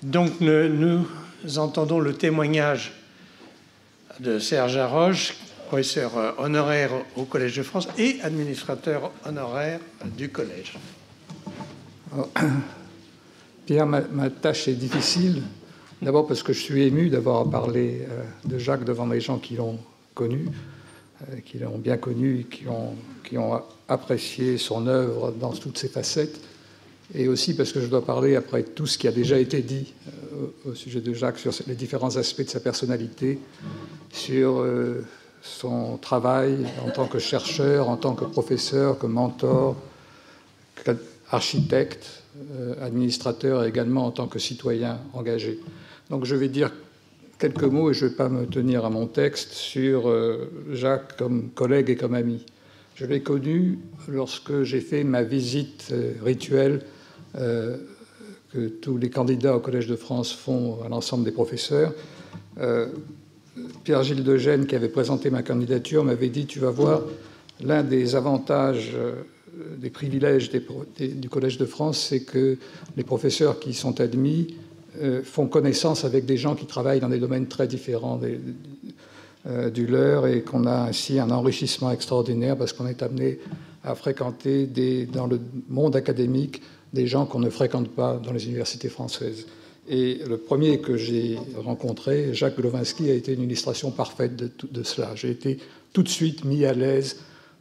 Donc nous entendons le témoignage de Serge Haroche, professeur honoraire au Collège de France et administrateur honoraire du Collège. Alors, Pierre, ma tâche est difficile. D'abord parce que je suis ému d'avoir parlé de Jacques devant des gens qui l'ont connu, qui l'ont bien connu, qui ont apprécié son œuvre dans toutes ses facettes. Et aussi parce que je dois parler, après tout ce qui a déjà été dit au sujet de Jacques, sur les différents aspects de sa personnalité, sur son travail en tant que chercheur, en tant que professeur, comme mentor, architecte, administrateur et également en tant que citoyen engagé. Donc je vais dire quelques mots, et je ne vais pas me tenir à mon texte, sur Jacques comme collègue et comme ami. Je l'ai connu lorsque j'ai fait ma visite rituelle que tous les candidats au Collège de France font à l'ensemble des professeurs. Pierre-Gilles de Gênes, qui avait présenté ma candidature, m'avait dit « Tu vas voir, l'un des avantages, des privilèges du Collège de France, c'est que les professeurs qui sont admis font connaissance avec des gens qui travaillent dans des domaines très différents du leur, et qu'on a ainsi un enrichissement extraordinaire parce qu'on est amené à fréquenter dans le monde académique des gens qu'on ne fréquente pas dans les universités françaises. Et le premier que j'ai rencontré, Jacques Glowinski, a été une illustration parfaite de cela. J'ai été tout de suite mis à l'aise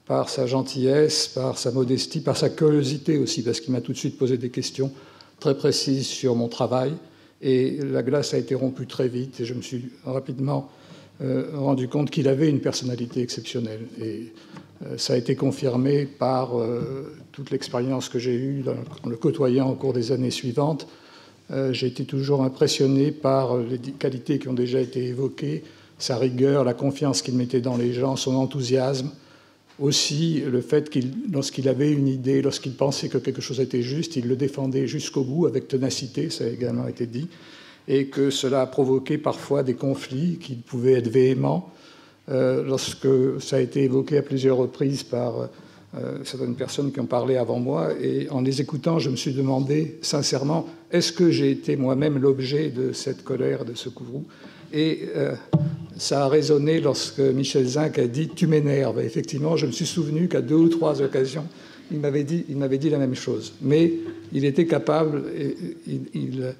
par sa gentillesse, par sa modestie, par sa curiosité aussi, parce qu'il m'a tout de suite posé des questions très précises sur mon travail. Et la glace a été rompue très vite, et je me suis rapidement rendu compte qu'il avait une personnalité exceptionnelle. Et ça a été confirmé par toute l'expérience que j'ai eue en le côtoyant au cours des années suivantes. J'ai été toujours impressionné par les qualités qui ont déjà été évoquées, sa rigueur, la confiance qu'il mettait dans les gens, son enthousiasme. Aussi, le fait qu'il, lorsqu'il avait une idée, lorsqu'il pensait que quelque chose était juste, il le défendait jusqu'au bout avec ténacité, ça a également été dit, et que cela a provoqué parfois des conflits qui pouvaient être véhéments. Lorsque ça a été évoqué à plusieurs reprises par certaines personnes qui ont parlé avant moi, et en les écoutant, je me suis demandé sincèrement, est-ce que j'ai été moi-même l'objet de cette colère, de ce courroux? Et ça a résonné lorsque Michel Zinc a dit « tu m'énerves ». Effectivement, je me suis souvenu qu'à 2 ou 3 occasions, il m'avait dit la même chose. Mais il était capable, il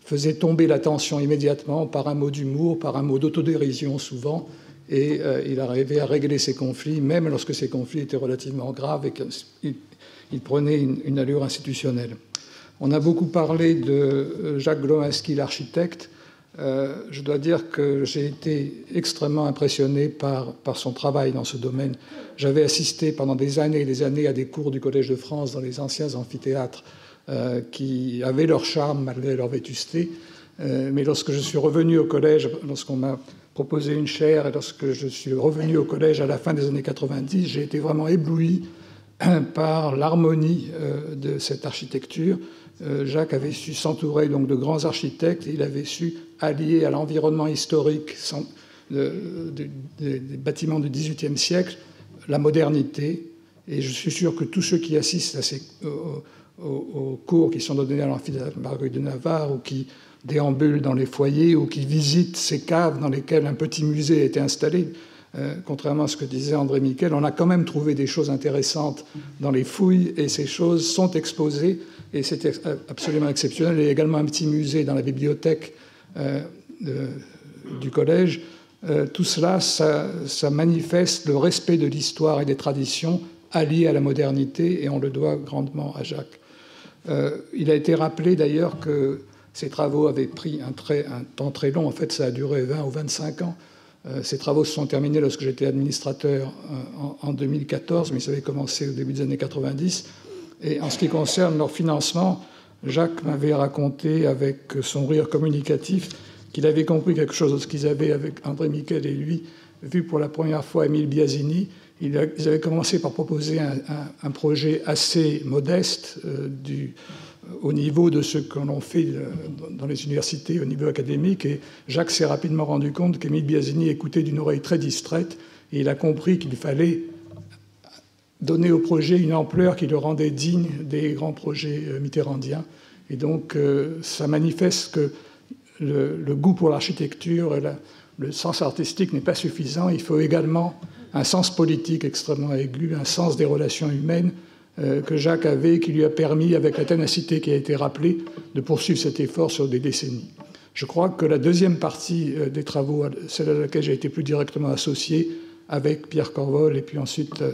faisait tomber la tension immédiatement par un mot d'humour, par un mot d'autodérision souvent, et il arrivait à régler ses conflits, même lorsque ces conflits étaient relativement graves et qu'il prenait une allure institutionnelle. On a beaucoup parlé de Jacques Glowinski, l'architecte. Je dois dire que j'ai été extrêmement impressionné par son travail dans ce domaine. J'avais assisté pendant des années et des années à des cours du Collège de France dans les anciens amphithéâtres qui avaient leur charme malgré leur vétusté. Mais lorsque je suis revenu au collège, lorsqu'on m'a proposé une chaire et lorsque je suis revenu au collège à la fin des années 90, j'ai été vraiment ébloui par l'harmonie de cette architecture. Jacques avait su s'entourer donc de grands architectes et il avait su allier à l'environnement historique des bâtiments du XVIIIe siècle la modernité. Et je suis sûr que tous ceux qui assistent aux cours qui sont donnés à l'amphithéâtre Marguerite de Navarre ou qui déambulent dans les foyers ou qui visitent ces caves dans lesquelles un petit musée a été installé, contrairement à ce que disait André Miquel, on a quand même trouvé des choses intéressantes dans les fouilles et ces choses sont exposées et c'était absolument exceptionnel. Il y a également un petit musée dans la bibliothèque du collège. Tout cela, ça manifeste le respect de l'histoire et des traditions alliées à la modernité et on le doit grandement à Jacques. Il a été rappelé d'ailleurs que ces travaux avaient pris un temps très long. En fait, ça a duré 20 ou 25 ans. Ces travaux se sont terminés lorsque j'étais administrateur en 2014, mais ça avait commencé au début des années 90. Et en ce qui concerne leur financement, Jacques m'avait raconté avec son rire communicatif qu'il avait compris quelque chose de ce qu'ils avaient avec André Miquel et lui vu pour la première fois Émile Biasini. Ils avaient commencé par proposer un projet assez modeste au niveau de ce que l'on fait dans les universités, au niveau académique. Et Jacques s'est rapidement rendu compte qu'Émile Biasini écoutait d'une oreille très distraite et il a compris qu'il fallait donner au projet une ampleur qui le rendait digne des grands projets mitterrandiens. Et donc, ça manifeste que le goût pour l'architecture et le sens artistique n'est pas suffisant. Il faut également un sens politique extrêmement aigu, un sens des relations humaines que Jacques avait, qui lui a permis, avec la ténacité qui a été rappelée, de poursuivre cet effort sur des décennies. Je crois que la deuxième partie des travaux, celle à laquelle j'ai été plus directement associé avec Pierre Corvol et puis ensuite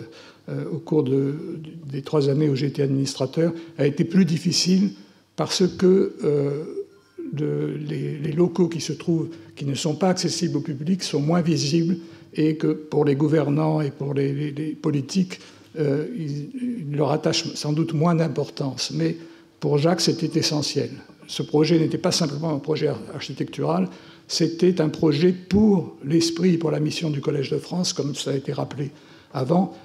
au cours des 3 années où j'ai été administrateur, a été plus difficile parce que les locaux qui se trouvent, qui ne sont pas accessibles au public, sont moins visibles et que pour les gouvernants et pour les politiques, ils leur attachent sans doute moins d'importance. Mais pour Jacques, c'était essentiel. Ce projet n'était pas simplement un projet architectural, c'était un projet pour l'esprit et pour la mission du Collège de France, comme ça a été rappelé avant.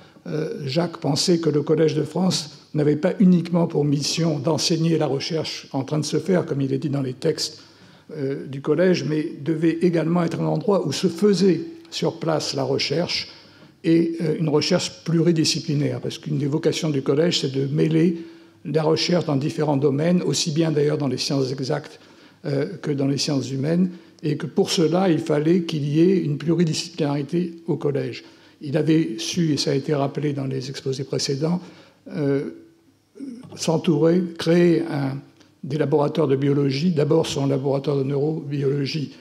Jacques pensait que le Collège de France n'avait pas uniquement pour mission d'enseigner la recherche en train de se faire, comme il est dit dans les textes du Collège, mais devait également être un endroit où se faisait sur place la recherche, et une recherche pluridisciplinaire, parce qu'une des vocations du Collège, c'est de mêler la recherche dans différents domaines, aussi bien d'ailleurs dans les sciences exactes que dans les sciences humaines, et que pour cela, il fallait qu'il y ait une pluridisciplinarité au Collège. Il avait su, et ça a été rappelé dans les exposés précédents, s'entourer, créer des laboratoires de biologie, d'abord son laboratoire de neurobiologie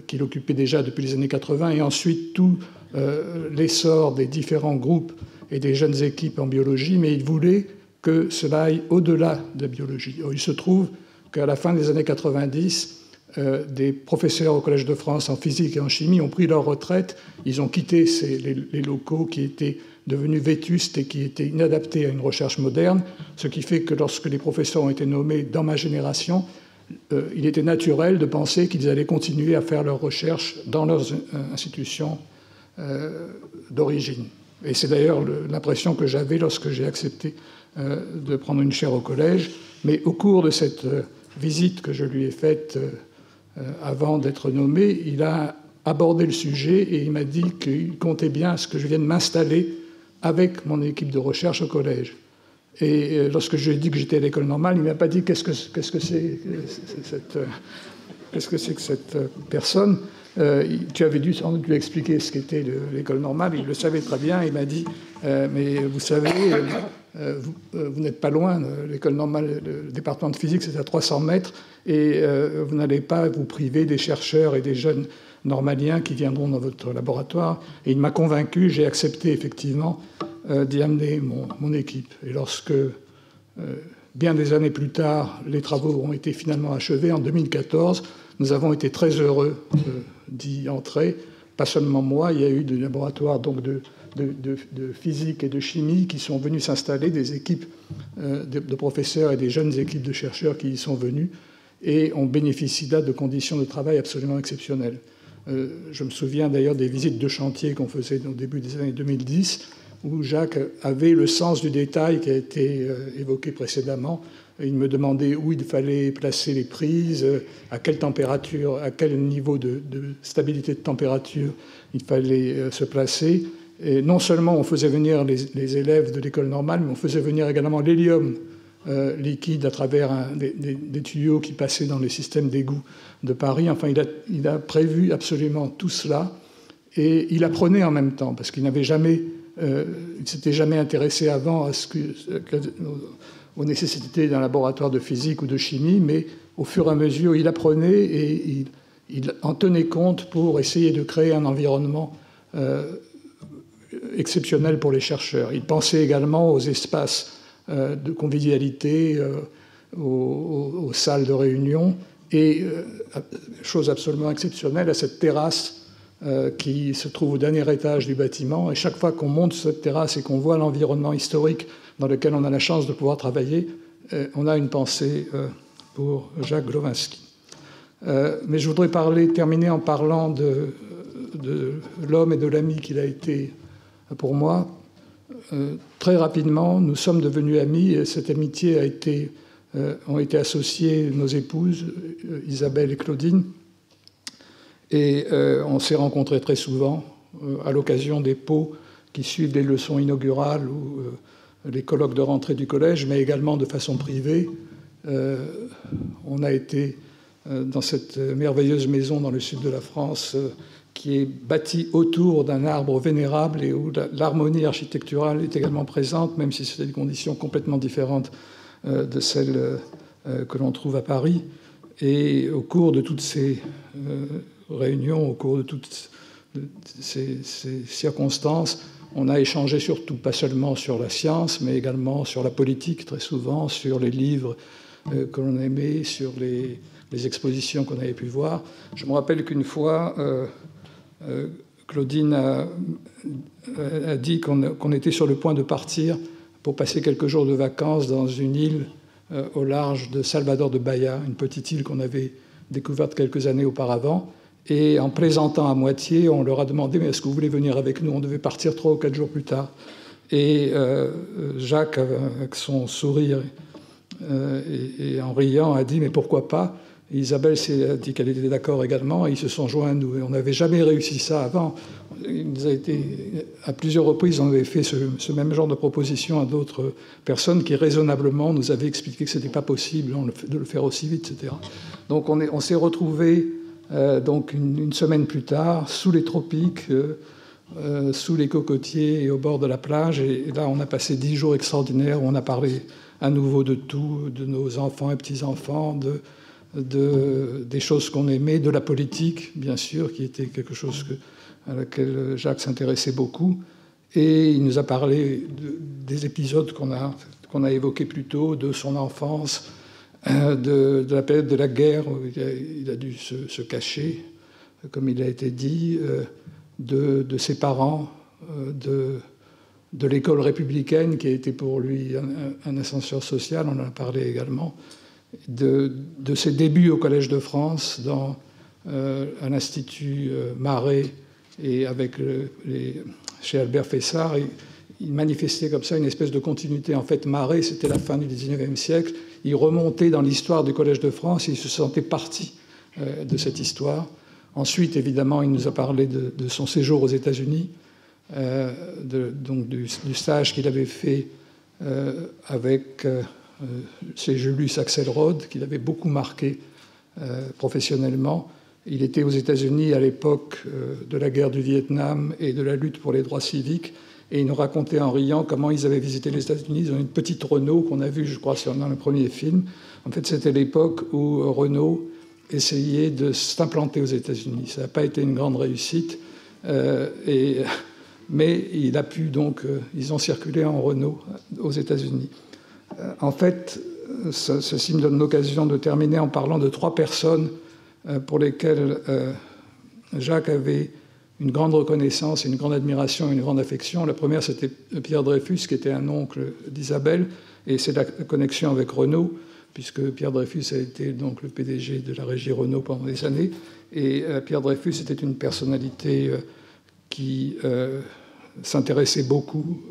qu'il occupait déjà depuis les années 80, et ensuite tout l'essor des différents groupes et des jeunes équipes en biologie, mais il voulait que cela aille au-delà de la biologie. Il se trouve qu'à la fin des années 90, des professeurs au Collège de France en physique et en chimie ont pris leur retraite. Ils ont quitté les locaux qui étaient devenus vétustes et qui étaient inadaptés à une recherche moderne, ce qui fait que lorsque les professeurs ont été nommés dans ma génération, il était naturel de penser qu'ils allaient continuer à faire leurs recherches dans leurs institutions d'origine. Et c'est d'ailleurs l'impression que j'avais lorsque j'ai accepté de prendre une chaire au collège. Mais au cours de cette visite que je lui ai faite avant d'être nommé, il a abordé le sujet et il m'a dit qu'il comptait bien à ce que je vienne m'installer avec mon équipe de recherche au collège. Et lorsque je lui ai dit que j'étais à l'école normale, il ne m'a pas dit qu'est-ce que c'est que cette personne. Tu avais dû sans doute lui expliquer ce qu'était l'école normale. Il le savait très bien. Il m'a dit mais vous savez, vous n'êtes pas loin. L'école normale, le département de physique, c'est à 300 mètres. Et vous n'allez pas vous priver des chercheurs et des jeunes normaliens qui viendront dans votre laboratoire. Et il m'a convaincu. J'ai accepté effectivement d'y amener mon équipe. Et lorsque, bien des années plus tard, les travaux ont été finalement achevés, en 2014, nous avons été très heureux d'y entrer. Pas seulement moi, il y a eu des laboratoires donc, de physique et de chimie qui sont venus s'installer, des équipes de professeurs et des jeunes équipes de chercheurs qui y sont venus, et on bénéficie là de conditions de travail absolument exceptionnelles. Je me souviens d'ailleurs des visites de chantier qu'on faisait au début des années 2010, où Jacques avait le sens du détail qui a été évoqué précédemment. Il me demandait où il fallait placer les prises, à quelle température, à quel niveau de stabilité de température il fallait se placer. Et non seulement on faisait venir les élèves de l'école normale, mais on faisait venir également l'hélium liquide à travers des tuyaux qui passaient dans les systèmes d'égout de Paris. Enfin, il a prévu absolument tout cela. Et il apprenait en même temps, parce qu'il n'avait jamais... il ne s'était jamais intéressé avant aux nécessités d'un laboratoire de physique ou de chimie, mais au fur et à mesure, il apprenait et il en tenait compte pour essayer de créer un environnement exceptionnel pour les chercheurs. Il pensait également aux espaces de convivialité, aux salles de réunion, et, chose absolument exceptionnelle, à cette terrasse qui se trouve au dernier étage du bâtiment. Et chaque fois qu'on monte cette terrasse et qu'on voit l'environnement historique dans lequel on a la chance de pouvoir travailler, on a une pensée pour Jacques Glowinski. Mais je voudrais terminer en parlant de l'homme et de l'ami qu'il a été pour moi. Très rapidement, nous sommes devenus amis, et cette amitié ont été associées nos épouses, Isabelle et Claudine. Et on s'est rencontrés très souvent à l'occasion des pots qui suivent les leçons inaugurales ou les colloques de rentrée du collège, mais également de façon privée. On a été dans cette merveilleuse maison dans le sud de la France qui est bâtie autour d'un arbre vénérable et où l'harmonie architecturale est également présente, même si c'est des conditions complètement différentes de celles que l'on trouve à Paris. Et au cours de toutes ces réunions, au cours de toutes ces circonstances, on a échangé surtout, pas seulement sur la science, mais également sur la politique, très souvent, sur les livres que l'on aimait, sur les expositions qu'on avait pu voir. Je me rappelle qu'une fois, Claudine a dit qu'on était sur le point de partir pour passer quelques jours de vacances dans une île au large de Salvador de Bahia, une petite île qu'on avait découverte quelques années auparavant. Et en plaisantant à moitié, on leur a demandé « Mais est-ce que vous voulez venir avec nous ?» On devait partir 3 ou 4 jours plus tard. Et Jacques, avec son sourire et en riant, a dit « Mais pourquoi pas ?» Et Isabelle a dit qu'elle était d'accord également, et ils se sont joints à nous. Et on n'avait jamais réussi ça avant. Il nous a été, à plusieurs reprises, on avait fait ce même genre de proposition à d'autres personnes qui, raisonnablement, nous avaient expliqué que ce n'était pas possible de le faire aussi vite, etc. Donc on s'est retrouvés donc une semaine plus tard, sous les tropiques, sous les cocotiers et au bord de la plage. Et là, on a passé 10 jours extraordinaires où on a parlé à nouveau de tout, de nos enfants et petits-enfants, des choses qu'on aimait, de la politique, bien sûr, qui était quelque chose à laquelle Jacques s'intéressait beaucoup. Et il nous a parlé des épisodes qu'on a évoqués plus tôt, de son enfance, de la période de la guerre où il a dû se cacher, comme il a été dit, de ses parents, de l'école républicaine qui a été pour lui un ascenseur social, on en a parlé également, de ses débuts au Collège de France, dans un institut Marais et chez Albert Fessard. Il manifestait comme ça une espèce de continuité. En fait, Marais, c'était la fin du XIXe siècle. Il remontait dans l'histoire du Collège de France et il se sentait partie de cette histoire. Ensuite, évidemment, il nous a parlé de son séjour aux États-Unis, donc du stage qu'il avait fait avec chez Julius Axelrod, qu'il avait beaucoup marqué professionnellement. Il était aux États-Unis à l'époque de la guerre du Vietnam et de la lutte pour les droits civiques. Et il nous racontait en riant comment ils avaient visité les États-Unis. Ils ont une petite Renault qu'on a vue, je crois, dans le premier film. En fait, c'était l'époque où Renault essayait de s'implanter aux États-Unis. Ça n'a pas été une grande réussite. Mais il a pu donc... ils ont circulé en Renault aux États-Unis. En fait, ceci me donne l'occasion de terminer en parlant de 3 personnes pour lesquelles Jacques avait une grande reconnaissance, une grande admiration et une grande affection. La première, c'était Pierre Dreyfus, qui était un oncle d'Isabelle, et c'est la connexion avec Renault, puisque Pierre Dreyfus a été donc le PDG de la régie Renault pendant des années. Et Pierre Dreyfus était une personnalité qui s'intéressait beaucoup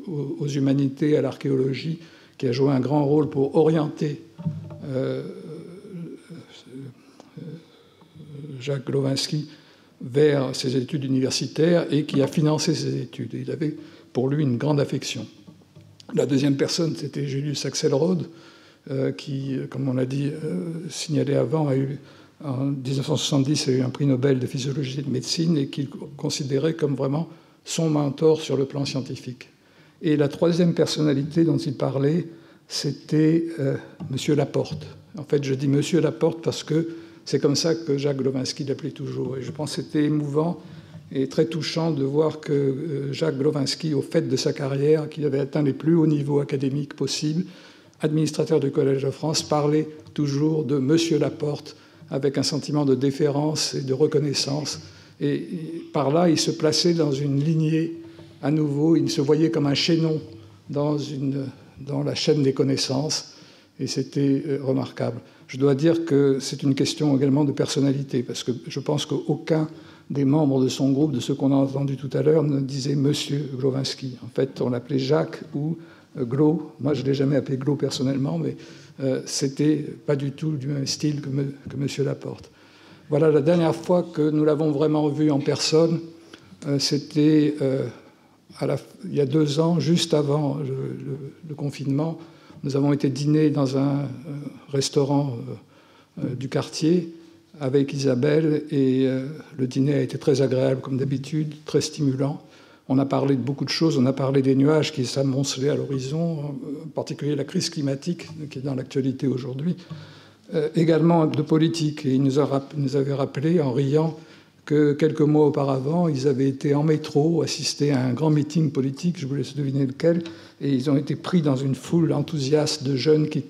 aux humanités, à l'archéologie, qui a joué un grand rôle pour orienter Jacques Glowinski vers ses études universitaires et qui a financé ses études. Il avait pour lui une grande affection. La deuxième personne, c'était Julius Axelrod, qui, comme on l'a dit, signalé avant, en 1970 a eu un prix Nobel de physiologie et de médecine et qu'il considérait comme vraiment son mentor sur le plan scientifique. Et la troisième personnalité dont il parlait, c'était M. Laporte. En fait, je dis M. Laporte parce que c'est comme ça que Jacques Glowinski l'appelait toujours. Et je pense que c'était émouvant et très touchant de voir que Jacques Glowinski, au fait de sa carrière, qu'il avait atteint les plus hauts niveaux académiques possibles, administrateur du Collège de France, parlait toujours de M. Laporte avec un sentiment de déférence et de reconnaissance. Et par là, il se plaçait dans une lignée à nouveau. Il se voyait comme un chaînon dans la chaîne des connaissances. Et c'était remarquable. Je dois dire que c'est une question également de personnalité, parce que je pense qu'aucun des membres de son groupe, de ceux qu'on a entendus tout à l'heure, ne disait Monsieur Glowinski. En fait, on l'appelait Jacques ou Glo. Moi, je ne l'ai jamais appelé Glo personnellement, mais c'était pas du tout du même style que Monsieur Laporte. Voilà, la dernière fois que nous l'avons vraiment vu en personne, c'était il y a 2 ans, juste avant le confinement. Nous avons été dîner dans un restaurant du quartier avec Isabelle, et le dîner a été très agréable comme d'habitude, très stimulant. On a parlé de beaucoup de choses, on a parlé des nuages qui s'amoncelaient à l'horizon, en particulier la crise climatique qui est dans l'actualité aujourd'hui, également de politique. Et il nous avait rappelé en riant que quelques mois auparavant, ils avaient été en métro, assister à un grand meeting politique, je vous laisse deviner lequel, et ils ont été pris dans une foule enthousiaste de jeunes qui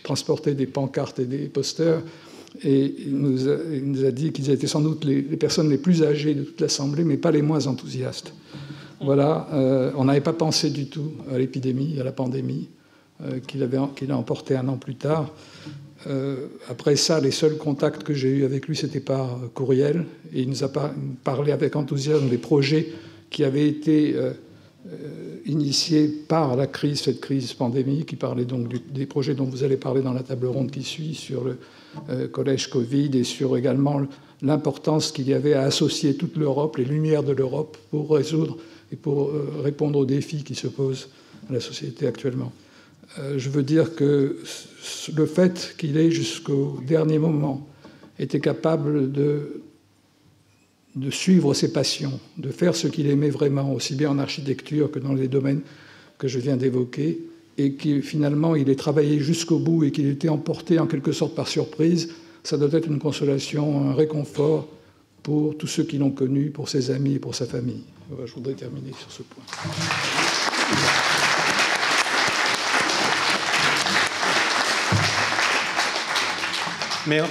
transportaient des pancartes et des posters, et il nous a dit qu'ils étaient sans doute les personnes les plus âgées de toute l'Assemblée, mais pas les moins enthousiastes. Voilà, on n'avait pas pensé du tout à l'épidémie, à la pandémie, qu'il a emporté un an plus tard. Après ça, les seuls contacts que j'ai eus avec lui, c'était par courriel. Et il nous a parlé avec enthousiasme des projets qui avaient été initiés par la crise, cette crise pandémique. Il parlait donc des projets dont vous allez parler dans la table ronde qui suit, sur le collège Covid, et sur également l'importance qu'il y avait à associer toute l'Europe, les lumières de l'Europe, pour résoudre et pour répondre aux défis qui se posent à la société actuellement. Je veux dire que le fait qu'il ait jusqu'au dernier moment été capable de suivre ses passions, de faire ce qu'il aimait vraiment, aussi bien en architecture que dans les domaines que je viens d'évoquer, et que finalement il ait travaillé jusqu'au bout et qu'il ait été emporté en quelque sorte par surprise, ça doit être une consolation, un réconfort pour tous ceux qui l'ont connu, pour ses amis et pour sa famille. Voilà, je voudrais terminer sur ce point.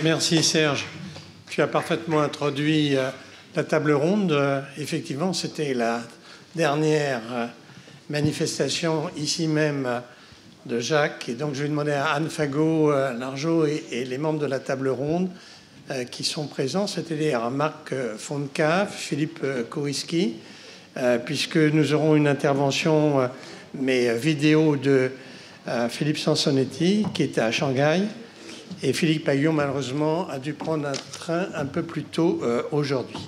Merci Serge. Tu as parfaitement introduit la table ronde. Effectivement, c'était la dernière manifestation ici même de Jacques. Et donc je vais demander à Anne Fagot-Largeau et les membres de la table ronde qui sont présents, c'est-à-dire Marc Fontcave, Philippe Kouriski, puisque nous aurons une intervention mais vidéo de Philippe Sansonetti qui était à Shanghai. Et Philippe Paillon, malheureusement, a dû prendre un train un peu plus tôt aujourd'hui.